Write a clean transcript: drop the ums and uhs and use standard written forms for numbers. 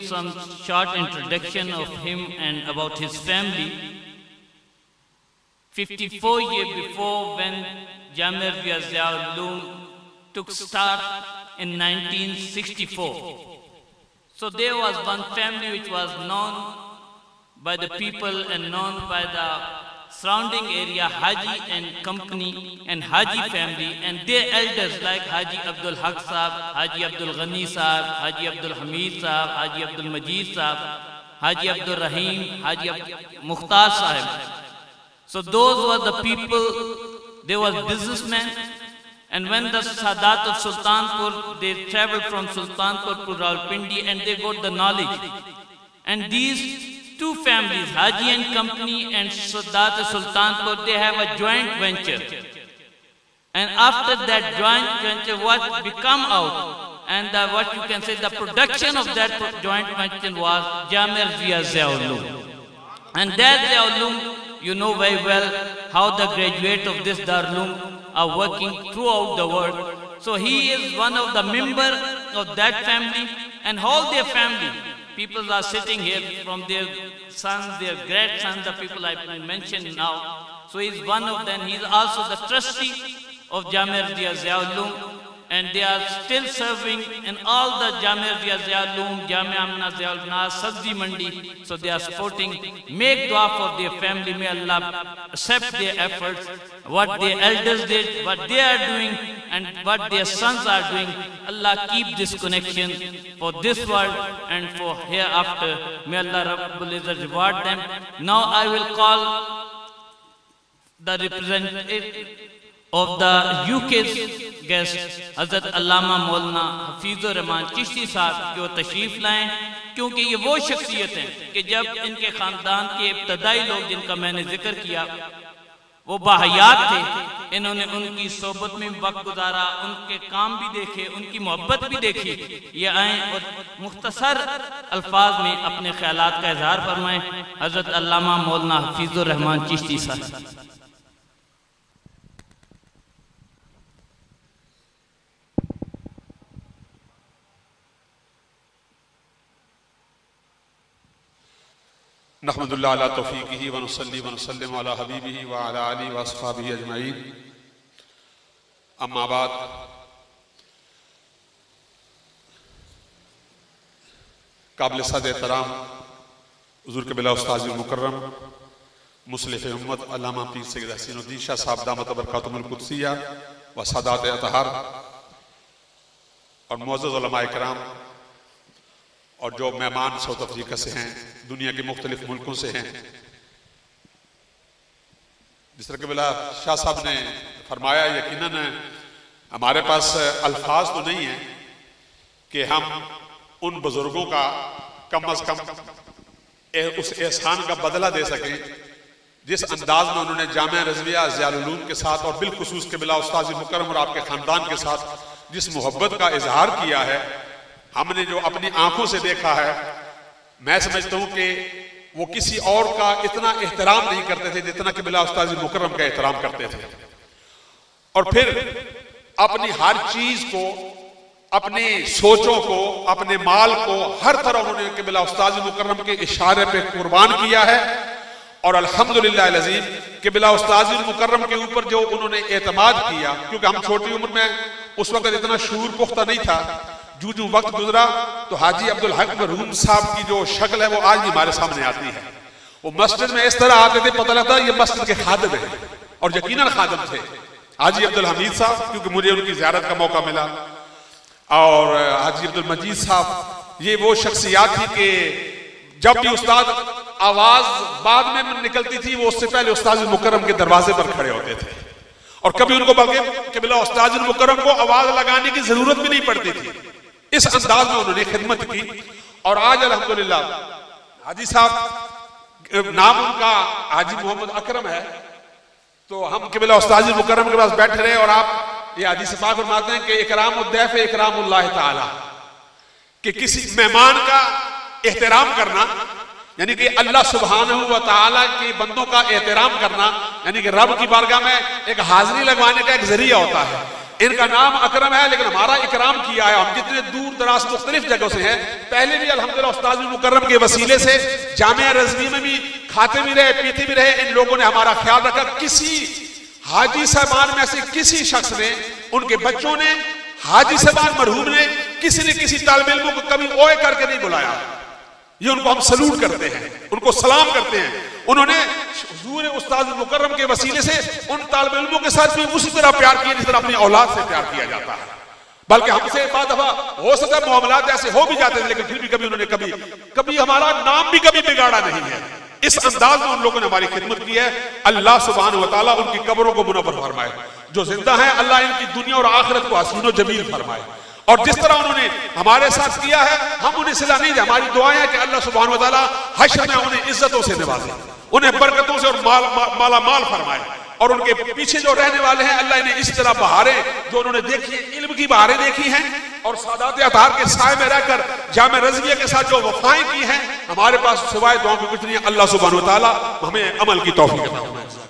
some short introduction of him and about his family. 54 years before, when Jamia Ziaul Uloom took start in 1964. So there was one family which was known by the people and known by the surrounding area, Haji and company and Haji family, and their elders like Haji Abdul Haq Sahab, Haji Abdul Ghani Sahab, Haji Abdul Hamid Sahab, Haji Abdul Majid Sahab, Haji Abdul Rahim, Haji Mukhtar Sahab. So those were the people, they were businessmen. And when the Sadat of Sultanpur, they traveled from Sultanpur to Rawalpindi and they got the knowledge. And these two families, Haji and company and Sadat of Sultanpur, they have a joint venture. And after that joint venture, what become out, and what you can say, the production of that joint venture was Jamia Ziaul Uloom. And that Ziaul Uloom, you know very well how the graduate of this Darul Uloom are working throughout the world. So he is one of the members of that family, and all their family. People are sitting here from their sons, their grandsons, the people I mentioned now. So he is one of them. He is also the trustee of Jamia Ziaul Uloom, and they are still serving in all the Jamia Ziaul Uloom, Jamia Amna Ziaul Nas, Sabzi Mandi. So they are supporting. Make dua for their family. May Allah accept their efforts, what their elders did, what they are doing, and what their sons are doing. Allah keep this connection for this world and for hereafter. May Allah Rabbul Izzat reward them. Now I will call the representative of the UK's guest, Hazrat Allama Maulana Hafizur Rahman Chishti Sahab, जो तशरीफ लाएं, क्योंकि ये वो शख्सियत हैं कि जब इनके ख़ानदान के इब्तदाई लोग जिनका मैंने जिक्र किया वो बाहयात थे, इन्होंने उनकी सोबत में वक्त गुजारा, उनके काम भी देखे, उनकी मोहब्बत भी देखी। ये आएँ और मुख्तसर अल्फाज में अपने ख्यालात का इजहार फरमाएं। हज़रत अल्लामा मौलाना हफीजुर रहमान चिश्ती साहब। नहमदुल्लाह अला तौफीक़िही व नुसल्ली व नुसल्लिमु अला हबीबिही व अला आलिहि व अस्हाबिही अजमईन। अम्मा बाद, काबिल सद एहतराम हुज़ूर के बिला उस्ताद मुकर्रम मुस्लिह उम्मत अल्लामा पीर सैयद हसीनुद्दीन शाह साहब दामत बरकातुहुल कुद्सिया व सादात अतहार और मुअज़्ज़ज़ उलमा इकराम और जो मेहमान साउथ अफ्रीका से हैं, दुनिया के मुख्तलिफ मुल्कों से हैं। जिस तरह के बिला शाह साहब ने फरमाया, यकीनन हमारे पास अल्फाज तो नहीं है कि हम उन बुजुर्गों का कम अज कम उस एहसान का बदला दे सकें जिस अंदाज में उन्होंने जामिया रज़विया ज़ियाउल उलूम के साथ और बिलखुसूस के बिला उस्ताद मुकर्रम और आपके ख़ानदान के साथ जिस मोहब्बत का इजहार किया है, हमने जो अपनी आंखों से देखा है, मैं समझता हूं कि वो किसी और का इतना एहतराम नहीं करते थे जितना कि बिला उस्ताद मुकर्रम का एहतराम करते थे। और फिर अपनी हर चीज को, अपने सोचों को, अपने माल को हर तरह उन्होंने कि बिला उस्ताद मुकर्रम के इशारे पे कुर्बान किया है। और अल्हम्दुलिल्लाह अज़ीम कि बिला उस्ताद मुकर्रम के ऊपर जो उन्होंने एतमाद किया, क्योंकि हम छोटी उम्र में उस वक्त इतना शूर पुख्ता नहीं था, जो जो वक्त गुजरा तो हाजी अब्दुल हक मरहूम साहब की जो शक्ल है वो आज भी हमारे सामने आती है। वो मस्जिद में इस तरह आते थे, पता लगता ये मस्जिद के खादिम है, और यकीनन खादिम थे हाजी अब्दुल हमीद साहब, क्योंकि मुझे उनकी ज़ियारत का मौका मिला। और हाजी अब्दुल मजीद साहब, ये वो शख्सियात थी कि जब भी उस्ताद आवाज बाद में निकलती थी, वो उससे पहले उस्ताद मुकर्रम के दरवाजे पर खड़े होते थे, और कभी उनको बल्कि कि बिला उस्ताद मुकर्रम को आवाज लगाने की जरूरत भी नहीं पड़ती थी। इस अंदाज में उन्होंने खिदमत की। और आज अल्हम्दुलिल्लाह हाजी साहब, नाम उनका हाजी मोहम्मद अकरम है, तो हम किबला उस्ताद मुकर्रम के पास बैठे रहे और आप ये हाजी साहब फरमाते हैं कि इकरामुद्दैफ इकरामुल्लाह ताला, कि किसी मेहमान का एहतराम करना यानी कि अल्लाह सुब्हानहू व तआला के बंदों का एहतराम करना, यानी कि रब की बारगाह में एक हाजिरी लगवाने का एक जरिया होता है। इनका नाम अकरम है, लेकिन हमारा इकराम किया है। हम जितने दूर दराज मुख्तलिफ जगहों से हैं, पहले भी अल्हम्दुलिल्लाह उस्ताद मुकर्रम के वसीले से जामिया रज़वी में भी खाते भी रहे, पीते भी रहे। इन लोगों ने हमारा ख्याल रखा। किसी हाजी साहबान में से किसी शख्स ने, उनके बच्चों ने, हाजी साहबान मरहूम ने, किसी ने किसी तालिब इल्म को कभी ओए करके नहीं बुलाया। ये उनको हम सलूट करते हैं, उनको सलाम करते हैं। उन्होंने हुजूर उस्ताद मुकर्रम के वसीले से उन तालिब इल्मों के साथ भी उसी तरह प्यार किया जिस तरह अपनी औलाद से प्यार किया जाता है। बल्कि हमसे एक दफा हो सकता है मामलात ऐसे हो भी जाते थे, लेकिन फिर भी कभी उन्होंने कभी हमारा नाम भी कभी बिगाड़ा नहीं है। इस अंदाज में उन लोगों ने हमारी खिदमत की है। अल्लाह सुब्हानहू व तआला उनकी कब्रों को मुनव्वर फरमाए। जो जिंदा है अल्लाह इनकी दुनिया और आखिरत को हसीन व जमील फरमाए। और जिस तरह उन्होंने हमारे साथ किया है, हम उन्हें सिला नहीं दे। हमारी दुआएं हैं कि अल्लाह सुब्हानहू व तआला हश्र में उन्हें इज्जतों से नवाजे, उन्हें बरकतों से और माला माल फरमाए। और उनके पीछे जो रहने वाले हैं, अल्लाह इन्हें इस तरह बहारें जो उन्होंने देखी, इल्म की बहारें देखी हैं और सादात अतार के साए में रहकर जामिया रज़विया के साथ जो वफाएं की हैं, हमारे पास सिवाय दुआओं की कुछ नहीं है। अल्लाह सुब्हानहू व तआला हमें अमल की तौफीक अता फरमाए।